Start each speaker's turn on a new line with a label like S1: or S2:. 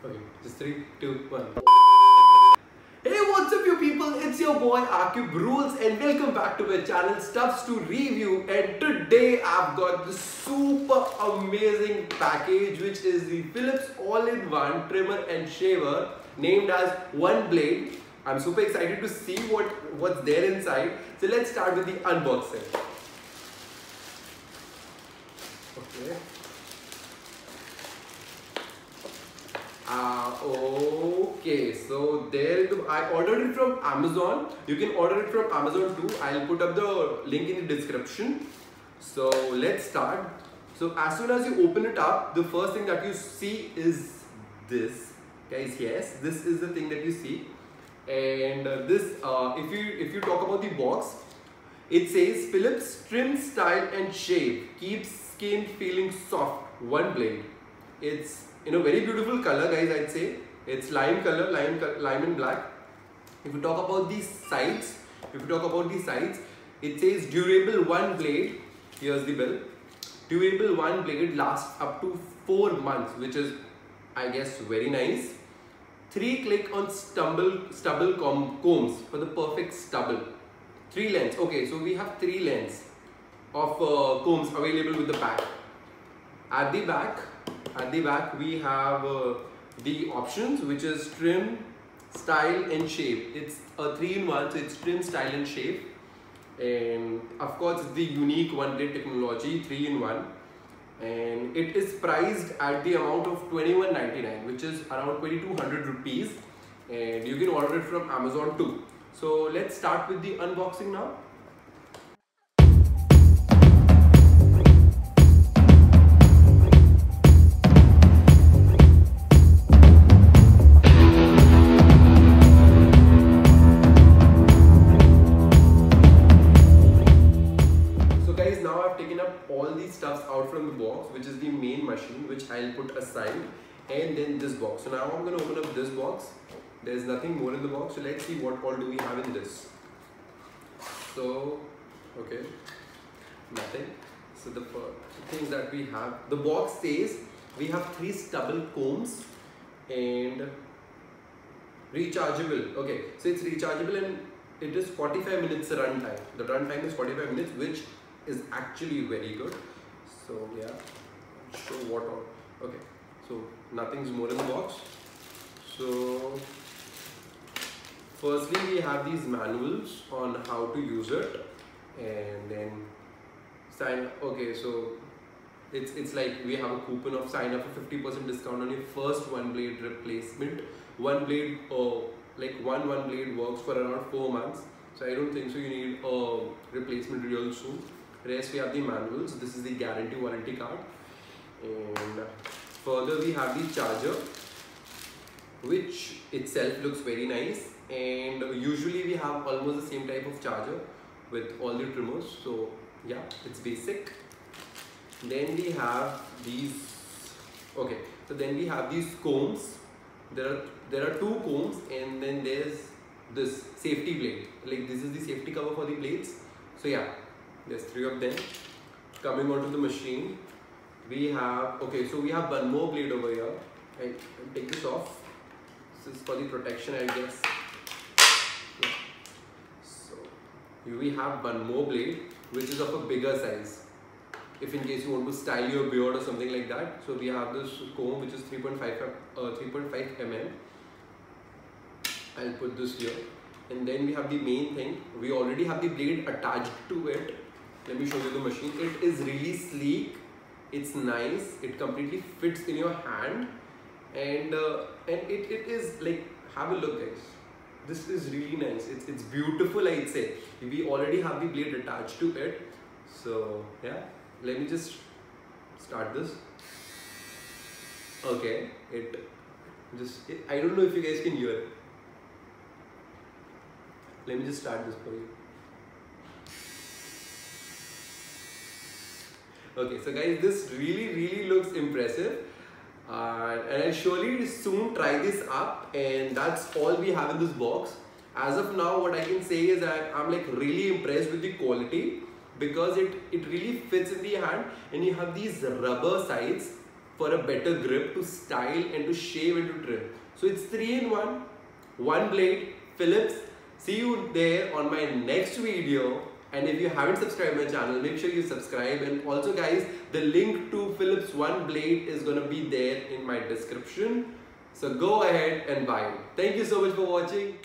S1: Okay, just 3, 2, 1. Hey, what's up you people? It's your boy AquibRulz and welcome back to my channel Stuffs to Review. And today I've got this super amazing package, which is the Philips all-in-one trimmer and shaver named as One Blade. I'm super excited to see what's there inside. So let's start with the unboxing. Okay. Okay, so there I ordered it from Amazon. You can order it from Amazon too. I'll put up the link in the description. So let's start. So as soon as you open it up, the first thing that you see is this, guys. Yes, this is the thing that you see. And if you talk about the box, it says Philips Trim, Style and Shave keeps skin feeling soft. One blade. It's in a very beautiful color, guys. I'd say it's lime color, lime and black. If you talk about these sides, it says durable one blade. Here's the bill. Durable one blade lasts up to 4 months, which is, I guess, very nice. 3 click on stubble combs for the perfect stubble. 3 lengths. Okay, so we have 3 lengths of combs available with the pack. At the back we have the options, which is trim, style and shave. It's a 3-in-1, so it's trim, style and shave. And of course it's the unique one blade technology, 3-in-1. And it is priced at the amount of $21.99, which is around 2,200 rupees. And you can order it from Amazon too. So let's start with the unboxing now. All these stuffs out from the box, which is the main machine, which I'll put aside, and then this box. So now I'm going to open up this box. There's nothing more in the box, so let's see what all do we have in this. So okay, nothing. So the things that we have, the box says we have 3 stubble combs and rechargeable. Okay, so it's rechargeable and it is 45 minutes run time. The run time is 45 minutes, which is actually very good. So yeah, show what all. Okay, so nothing's more in the box. So firstly we have these manuals on how to use it, and then sign. Okay, so it's like we have a coupon of sign up for 50% discount on your first one blade replacement. One blade, like one blade works for around 4 months, so I don't think so you need a replacement real soon. Rest we have the manuals. This is the guarantee warranty card, and further we have the charger, which itself looks very nice. And usually we have almost the same type of charger with all the trimmers. So yeah, it's basic. Then we have these. Okay, so then we have these combs. There are 2 combs, and then there's this safety blade. Like this is the safety cover for the blades. So yeah. There's 3 of them. Coming onto the machine, we have, okay, so we have one more blade over here. I'll take this off. This is for the protection, I guess. Yeah. So we have one more blade, which is of a bigger size, if in case you want to style your beard or something like that. So we have this comb, which is 3.5 mm. I'll put this here. And then we have the main thing. We already have the blade attached to it. Let me show you the machine. It is really sleek. It's nice. It completely fits in your hand, and it is like, have a look, guys. This is really nice. It's beautiful, I'd say. We already have the blade attached to it. So yeah, let me just start this. Okay, I don't know if you guys can hear it. Let me just start this for you. Okay, so guys, this really looks impressive, and I'll surely soon try this up. And that's all we have in this box. As of now, what I can say is that I'm like really impressed with the quality, because it really fits in the hand, and you have these rubber sides for a better grip, to style and to shave and to trim. So it's 3-in-1, one blade, Philips. See you there on my next video. And if you haven't subscribed my channel, make sure you subscribe. And also guys, the link to Philips one blade is gonna be there in my description. So go ahead and buy. Thank you so much for watching.